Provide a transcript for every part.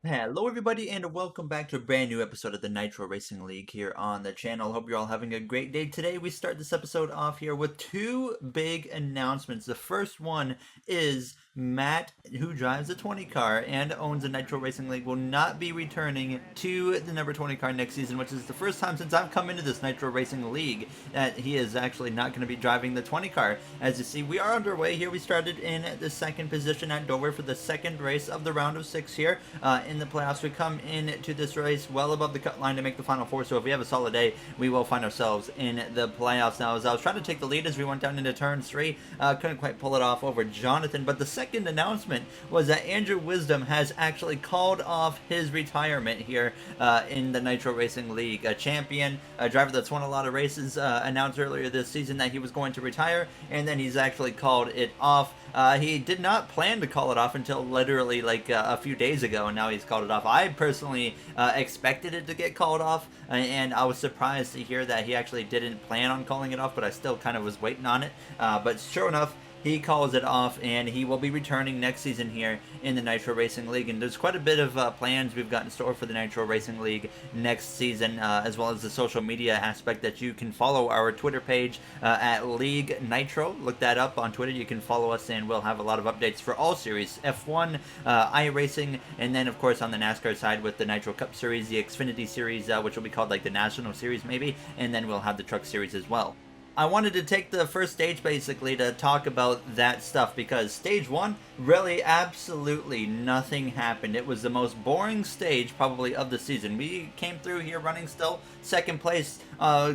Hello everybody and welcome back to a brand new episode of the Nitro Racing League here on the channel. Hope you're all having a great day. Today we start this episode off here with two big announcements. The first one is Matt, who drives the 20 car and owns a Nitro Racing League, will not be returning to the number 20 car next season, which is the first time since I've come into this Nitro Racing League that he is actually not going to be driving the 20 car. As you see, we are underway here. We started in the second position at Dover for the second race of the round of 6 here. In the playoffs, we come into this race well above the cut line to make the final four, so if we have a solid day, we will find ourselves in the playoffs. Now, as I was trying to take the lead as we went down into turn 3, couldn't quite pull it off over Jonathan, but the second announcement was that Andrew Wisdom has actually called off his retirement here in the Nitro Racing League. A champion, a driver that's won a lot of races, announced earlier this season that he was going to retire, and then he's actually called it off. He did not plan to call it off until literally like a few days ago, and now he's called it off. I personally expected it to get called off, and I was surprised to hear that he actually didn't plan on calling it off, but I still kind of was waiting on it. But sure enough, he calls it off, and he will be returning next season here in the Nitro Racing League. And there's quite a bit of plans we've got in store for the Nitro Racing League next season, as well as the social media aspect that you can follow our Twitter page at League Nitro. Look that up on Twitter. You can follow us, and we'll have a lot of updates for all series, F1, iRacing, and then, of course, on the NASCAR side with the Nitro Cup Series, the Xfinity Series, which will be called like the National Series maybe, and then we'll have the Truck Series as well. I wanted to take the first stage basically to talk about that stuff because stage 1, really absolutely nothing happened. It was the most boring stage probably of the season. We came through here running still second place,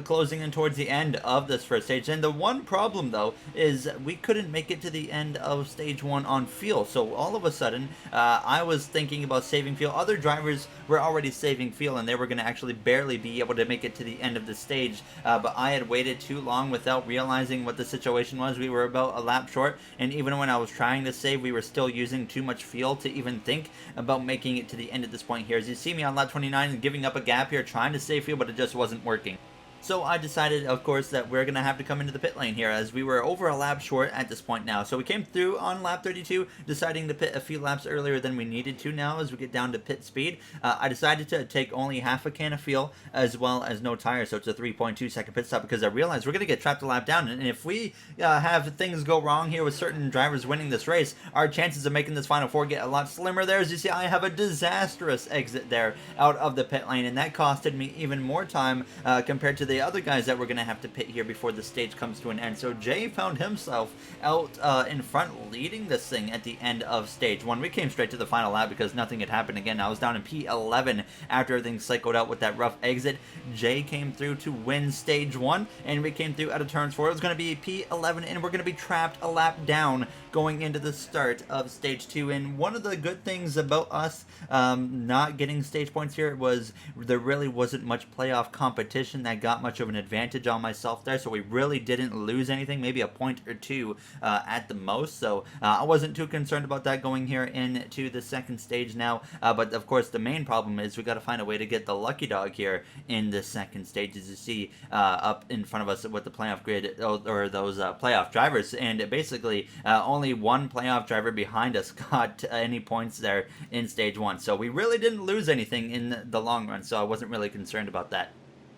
closing in towards the end of this first stage. And the one problem though is we couldn't make it to the end of stage 1 on fuel. So all of a sudden I was thinking about saving fuel. Other drivers were already saving fuel and they were going to actually barely be able to make it to the end of the stage. But I had waited too long without realizing what the situation was. We were about a lap short, and even when I was trying to save, we were still using too much fuel to even think about making it to the end at this point here. As you see me on lap 29 and giving up a gap here, trying to save fuel, but it just wasn't working. So I decided, of course, that we're going to have to come into the pit lane here as we were over a lap short at this point now. So we came through on lap 32, deciding to pit a few laps earlier than we needed to now as we get down to pit speed. I decided to take only half a can of fuel as well as no tires, so it's a 3.2 second pit stop because I realized we're going to get trapped a lap down. And if we have things go wrong here with certain drivers winning this race, our chances of making this final four get a lot slimmer there. As you see, I have a disastrous exit there out of the pit lane, and that costed me even more time compared to the other guys that we're going to have to pit here before the stage comes to an end. So Jay found himself out in front leading this thing at the end of stage 1. We came straight to the final lap because nothing had happened again. I was down in P11 after everything cycled out with that rough exit. Jay came through to win stage 1, and we came through out of turns 4. It was going to be P11, and we're going to be trapped a lap down going into the start of stage 2. And one of the good things about us not getting stage points here was there really wasn't much playoff competition that got much of an advantage on myself there, so we really didn't lose anything, maybe a point or two at the most. So I wasn't too concerned about that going here into the second stage now, but of course the main problem is we got to find a way to get the lucky dog here in the second stage. As you see up in front of us with the playoff grid, or those playoff drivers, and basically only one playoff driver behind us got any points there in stage 1, so we really didn't lose anything in the long run, so I wasn't really concerned about that.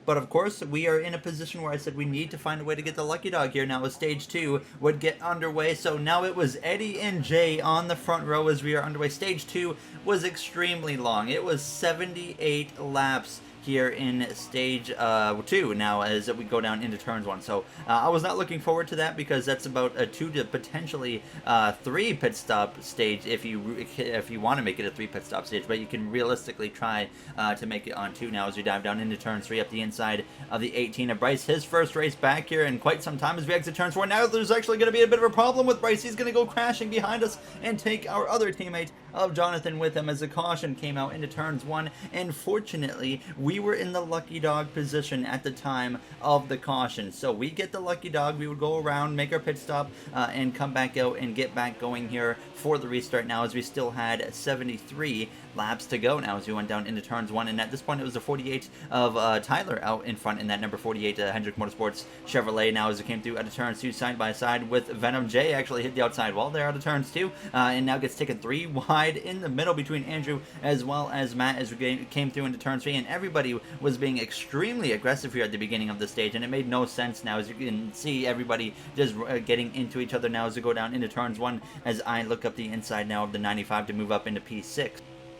But of course, we are in a position where I said we need to find a way to get the lucky dog here now as stage 2 would get underway. So now it was Eddie and Jay on the front row as we are underway. Stage 2 was extremely long. It was 78 laps here in stage 2 now as we go down into turns 1. So I was not looking forward to that because that's about a 2 to potentially 3 pit stop stage if you want to make it a 3 pit stop stage, but you can realistically try to make it on 2 now as we dive down into turn 3 up the inside of the 18 of Bryce. His first race back here in quite some time as we exit turns 4. Now there's actually going to be a bit of a problem with Bryce. He's going to go crashing behind us and take our other teammate of Jonathan with him as a caution came out into turns 1, and fortunately we were in the lucky dog position at the time of the caution. So we get the lucky dog, we would go around, make our pit stop, and come back out and get back going here for the restart now as we still had 73 laps to go now as we went down into turns 1, and at this point it was the 48 of Tyler out in front in that number 48 Hendrick Motorsports Chevrolet now as it came through out of turns 2 side by side with Venom. J actually hit the outside wall there out of turns 2 and now gets taken 3 wide wide in the middle between Andrew as well as Matt as we came through into turn 3, and everybody was being extremely aggressive here at the beginning of the stage, and it made no sense now. As you can see, everybody just getting into each other now as we go down into turns 1, as I look up the inside now of the 95 to move up into P6.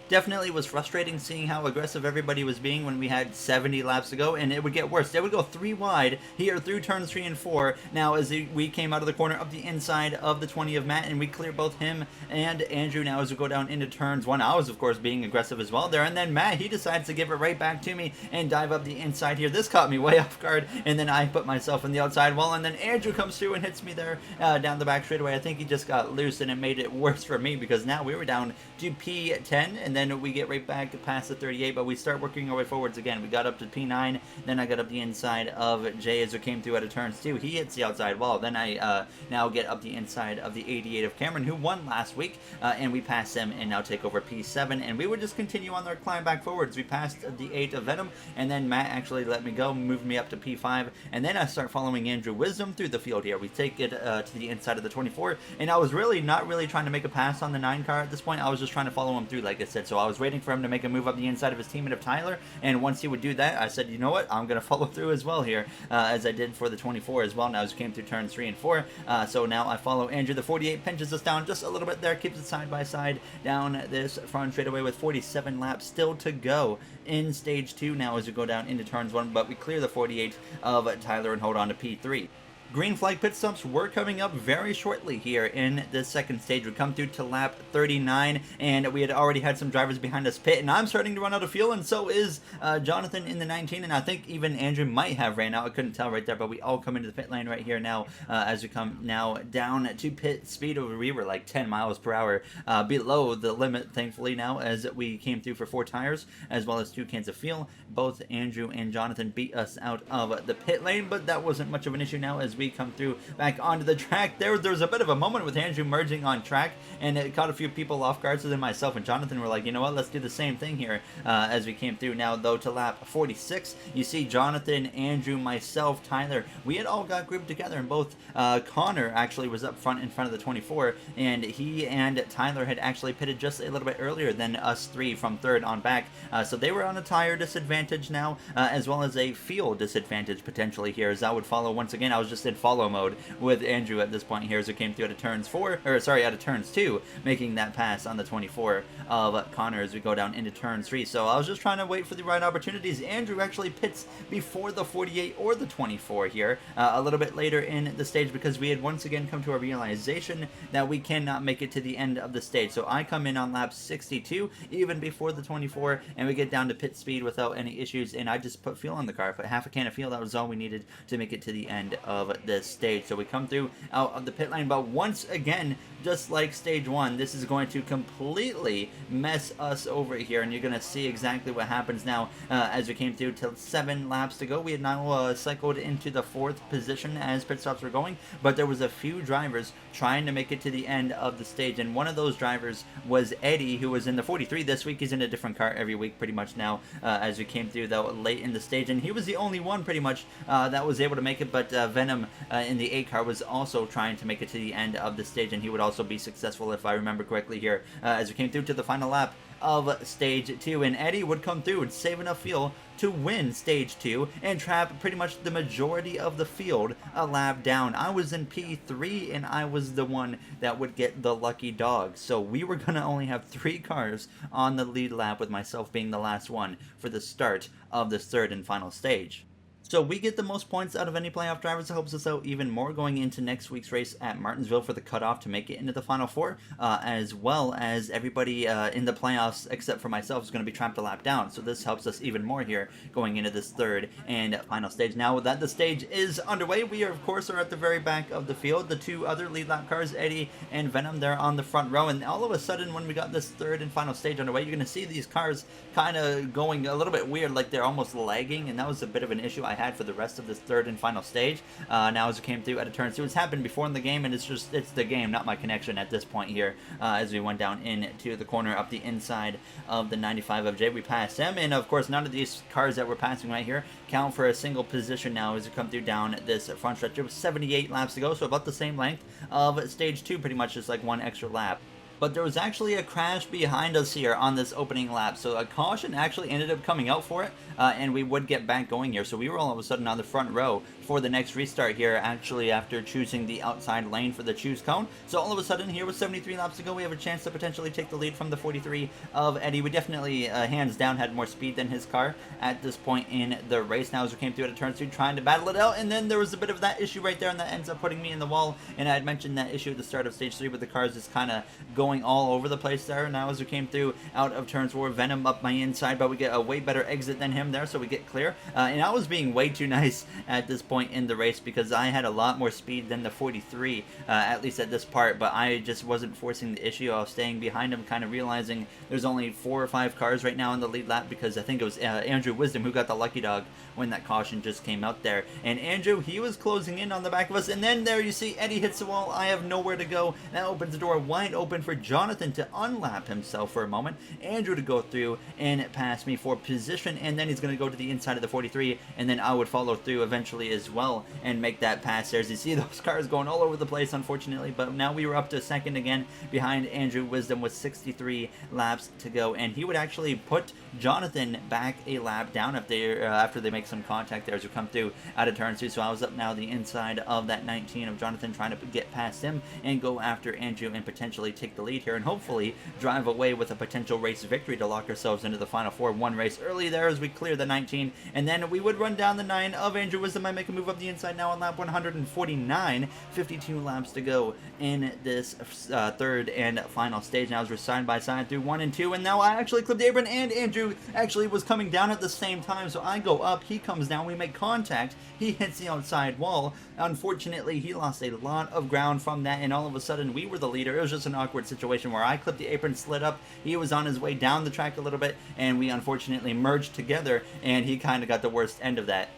Definitely was frustrating seeing how aggressive everybody was being when we had 70 laps to go, and it would get worse. They would go 3 wide here through turns 3 and 4. Now, as we came out of the corner of the inside of the 20 of Matt, and we clear both him and Andrew now as we go down into turns 1. I was, of course, being aggressive as well there, and then Matt, he decides to give it right back to me and dive up the inside here. This caught me way off guard, and then I put myself in the outside wall, and then Andrew comes through and hits me there down the back straightaway. I think he just got loose, and it made it worse for me because now we were down to P10, and then we get right back past the 38, but we start working our way forwards again. We got up to P9, then I got up the inside of Jay as we came through out of turns 2. He hits the outside wall. Then I now get up the inside of the 88 of Cameron, who won last week, and we pass him and now take over P7, and we would just continue on our climb back forwards. We passed the 8 of Venom, and then Matt actually let me go, moved me up to P5, and then I start following Andrew Wisdom through the field here. We take it to the inside of the 24, and I was really not trying to make a pass on the 9 car at this point. I was just trying to follow him through, like I said, so I was waiting for him to make a move up the inside of his teammate of Tyler, and once he would do that, I said, you know what, I'm going to follow through as well here, as I did for the 24 as well, now as we came through turns 3 and 4, so now I follow Andrew. The 48 pinches us down just a little bit there, keeps it side by side down this front straightaway with 47 laps still to go in stage 2 now as we go down into turns 1, but we clear the 48 of Tyler and hold on to P3. Green flag pit stops were coming up very shortly here in this second stage. We come through to lap 39, and we had already had some drivers behind us pit, and I'm starting to run out of fuel, and so is Jonathan in the 19, and I think even Andrew might have ran out. I couldn't tell right there, but we all come into the pit lane right here now as we come now down to pit speed. We were like 10 miles per hour below the limit, thankfully, now as we came through for 4 tires as well as 2 cans of fuel. Both Andrew and Jonathan beat us out of the pit lane, but that wasn't much of an issue now as we come through back onto the track. There was a bit of a moment with Andrew merging on track, and it caught a few people off guard, so then myself and Jonathan were like, you know what, let's do the same thing here as we came through now, though, to lap 46. You see Jonathan, Andrew, myself, Tyler, we had all got grouped together, and both Connor actually was up front in front of the 24, and he and Tyler had actually pitted just a little bit earlier than us 3 from 3rd on back, so they were on a tire disadvantage now, as well as a fuel disadvantage potentially here, as I would follow once again. I was just in follow mode with Andrew at this point here as we came through out of turns 2, making that pass on the 24 of Connor as we go down into turn 3. So I was just trying to wait for the right opportunities. Andrew actually pits before the 48 or the 24 here a little bit later in the stage, because we had once again come to a realization that we cannot make it to the end of the stage. So I come in on lap 62 even before the 24, and we get down to pit speed without any issues, and I just put fuel on the car. I put half a can of fuel. That was all we needed to make it to the end of this stage. So we come through out of the pit lane, but once again, just like stage 1, this is going to completely mess us over here, and you're going to see exactly what happens now as we came through till 7 laps to go. We had now cycled into the 4th position as pit stops were going, but there was a few drivers trying to make it to the end of the stage, and one of those drivers was Eddie, who was in the 43 this week. He's in a different car every week pretty much now as we came through though late in the stage, and he was the only one pretty much that was able to make it, but Venom in the 8 car was also trying to make it to the end of the stage, and he would also be successful if I remember correctly here as we came through to the final lap of stage 2, and Eddie would come through and save enough fuel to win stage 2 and trap pretty much the majority of the field a lap down. I was in P3, and I was the one that would get the lucky dog, so we were gonna only have 3 cars on the lead lap, with myself being the last one for the start of this 3rd and final stage. So we get the most points out of any playoff drivers. It helps us out even more going into next week's race at Martinsville for the cutoff to make it into the Final 4, as well as everybody in the playoffs except for myself is going to be trapped a lap down. So this helps us even more here going into this 3rd and final stage. Now that the stage is underway, we are, of course, are at the very back of the field. The 2 other lead lap cars, Eddie and Venom, they're on the front row, and all of a sudden when we got this 3rd and final stage underway, you're going to see these cars kind of going a little bit weird, like they're almost lagging, and that was a bit of an issue I had for the rest of this 3rd and final stage. Now as it came through at a turn 2, it's happened before in the game, and it's the game, not my connection at this point here. As we went down into the corner up the inside of the 95 of Jay, we passed them, and of course none of these cars that we're passing right here count for a single position now as we come through down this front stretch. It was 78 laps to go, so about the same length of stage 2, pretty much just like 1 extra lap. but there was actually a crash behind us here on this opening lap. So a caution actually ended up coming out for it, and we would get back going here. So we were all of a sudden on the front row for the next restart here, actually after choosing the outside lane for the choose cone. So all of a sudden here with 73 laps to go, we have a chance to potentially take the lead from the 43 of Eddie. We definitely, hands down, had more speed than his car at this point in the race. Now as we came through at a turn 2, trying to battle it out, and then there was a bit of that issue right there, and that ends up putting me in the wall. And I had mentioned that issue at the start of stage 3, but the cars just kind of going all over the place there. Now as we came through out of turns 4, Venom up my inside, but we get a way better exit than him there, so we get clear. And I was being way too nice at this point in the race because I had a lot more speed than the 43, at least at this part, but I just wasn't forcing the issue. I was staying behind him, kind of realizing there's only 4 or 5 cars right now in the lead lap, because I think it was Andrew Wisdom who got the lucky dog when that caution just came out there. And Andrew, he was closing in on the back of us, and then there you see Eddie hits the wall. I have nowhere to go. That opens the door wide open for Jonathan to unlap himself for a moment, Andrew to go through and pass me for position, and then he's going to go to the inside of the 43, and then I would follow through eventually as well and make that pass there. As you see, those cars going all over the place, unfortunately, but now we were up to second again behind Andrew Wisdom with 63 laps to go, and he would actually put Jonathan back a lap down after they make some contact there as we come through out of turn 2. So I was up now the inside of that 19 of Jonathan, trying to get past him and go after Andrew and potentially take the lead here and hopefully drive away with a potential race victory to lock ourselves into the final 4. One race early there as we clear the 19, and then we would run down the 9 of Andrew Wisdom. I make a move up the inside now on lap 149, 52 laps to go in this third and final stage. Now as we're side by side through 1 and 2, and now I actually clipped Abram, and Andrew actually was coming down at the same time, so I go up, he comes down, we make contact, he hits the outside wall. Unfortunately, he lost a lot of ground from that, and all of a sudden we were the leader. It was just an awkward situation where I clipped the apron, slid up, he was on his way down the track a little bit, and we unfortunately merged together, and he kind of got the worst end of that.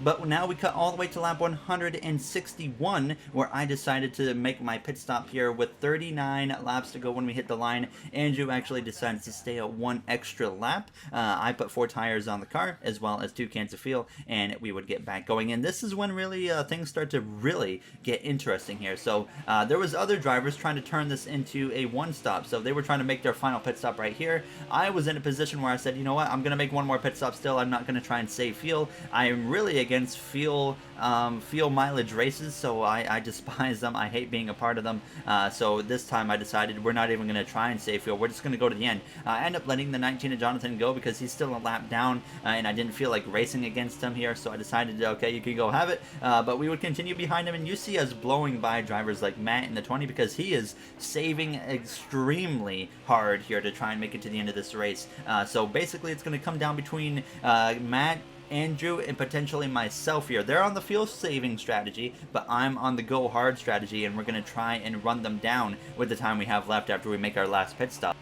But now we cut all the way to lap 161, where I decided to make my pit stop here with 39 laps to go when we hit the line. Andrew actually decided to stay at 1 extra lap. I put 4 tires on the car, as well as 2 cans of fuel, and we would get back going. And this is when really things start to really get interesting here. So there was other drivers trying to turn this into a one-stop. So they were trying to make their final pit stop right here. I was in a position where I said, you know what, I'm going to make one more pit stop still. I'm not going to try and save fuel. I am really against fuel mileage races, so I despise them. I hate being a part of them. So this time I decided we're not even going to try and save fuel. We're just going to go to the end. I end up letting the 19 of Jonathan go because he's still a lap down, and I didn't feel like racing against him here, so I decided, okay, you can go have it. But we would continue behind him, and you see us blowing by drivers like Matt in the 20 because he is saving extremely hard here to try and make it to the end of this race. So basically it's going to come down between Matt, Andrew, and potentially myself here. They're on the fuel saving strategy, but I'm on the go hard strategy, and we're going to try and run them down with the time we have left after we make our last pit stop.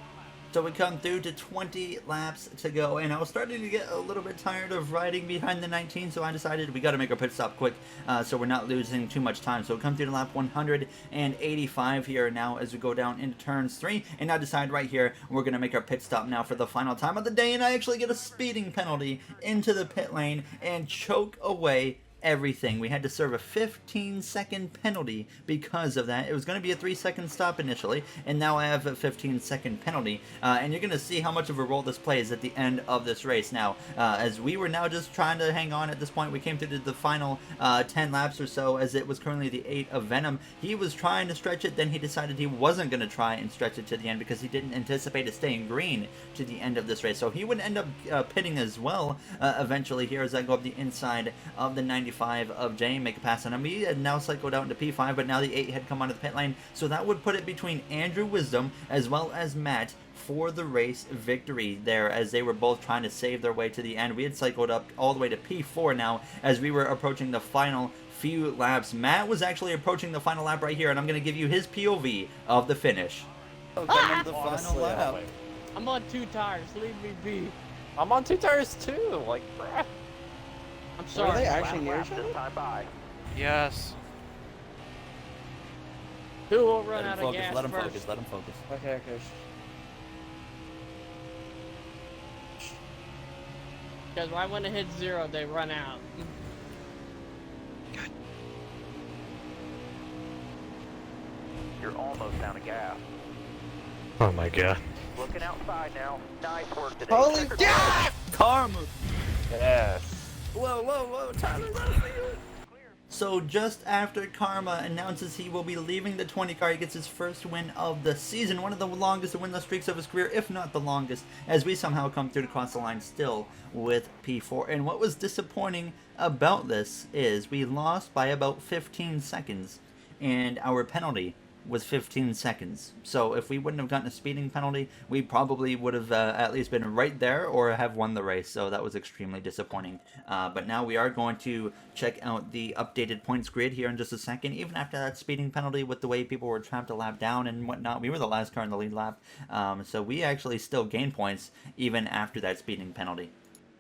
So we come through to 20 laps to go, and I was starting to get a little bit tired of riding behind the 19, so I decided we got to make our pit stop quick, so we're not losing too much time. So we come through to lap 185 here now as we go down into turns 3, and I decide right here we're going to make our pit stop now for the final time of the day, and I actually get a speeding penalty into the pit lane and choke away everything. We had to serve a 15-second penalty because of that. It was going to be a 3-second stop initially, and now I have a 15-second penalty, and you're going to see how much of a role this plays at the end of this race. Now, as we were now just trying to hang on at this point, we came through to the final 10 laps or so, as it was currently the 8 of Venom. He was trying to stretch it, then he decided he wasn't going to try and stretch it to the end because he didn't anticipate it staying green to the end of this race. So he would end up pitting as well eventually here as I go up the inside of the 95 of Jay, make a pass on him. He had now cycled out into P5, but now the 8 had come onto the pit lane, so that would put it between Andrew Wisdom as well as Matt for the race victory there, as they were both trying to save their way to the end. We had cycled up all the way to P4 now as we were approaching the final few laps. Matt was actually approaching the final lap right here, and I'm going to give you his POV of the finish. The final lap. I'm on 2 tires, leave me be. I'm on 2 tires too, like, bruh. I'm sorry. Are they actually near each other? Yes. Who will run out of gas Let him first? focus. Let him focus. Okay. Because right when it hits 0, they run out. You're almost out of gas. Oh my god. Looking outside now. Nice work today. Holy Checker God! Karma! Yes. Whoa, Tyler, that's for you! So just after Karma announces he will be leaving the 20 car, he gets his first win of the season, one of the longest winless streaks of his career, if not the longest, as we somehow come through to cross the line still with P4. And what was disappointing about this is we lost by about 15 seconds, and our penalty was 15 seconds. So if we wouldn't have gotten a speeding penalty, we probably would have at least been right there or have won the race. So that was extremely disappointing. But now we are going to check out the updated points grid here in just a second. Even after that speeding penalty, with the way people were trapped a lap down and whatnot, we were the last car in the lead lap. So we actually still gained points even after that speeding penalty.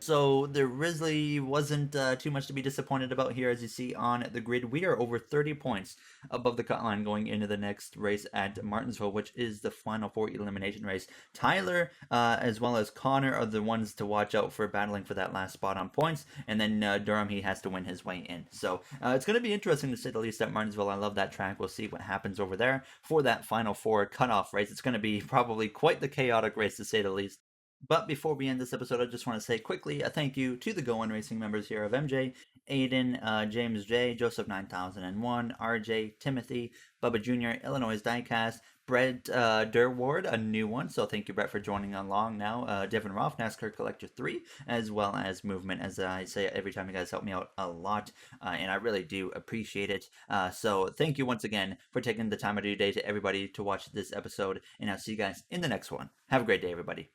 So there really wasn't too much to be disappointed about here. As you see on the grid, we are over 30 points above the cut line going into the next race at Martinsville, which is the final 4 elimination race. Tyler as well as Connor are the ones to watch out for, battling for that last spot on points, and then Durham, he has to win his way in. So it's going to be interesting to say the least at Martinsville. I love that track. We'll see what happens over there for that final 4 cutoff race. It's going to be probably quite the chaotic race, to say the least. But before we end this episode, I just want to say quickly a thank you to the Go On Racing members here of MJ, Aiden, James J, Joseph 9001, RJ, Timothy, Bubba Jr., Illinois Diecast, Brett Durward, a new one, so thank you, Brett, for joining along now. Devin Roth, NASCAR Collector 3, as well as Movement, as I say every time. You guys help me out a lot, and I really do appreciate it. So thank you once again for taking the time out of your day to everybody to watch this episode, and I'll see you guys in the next one. Have a great day, everybody.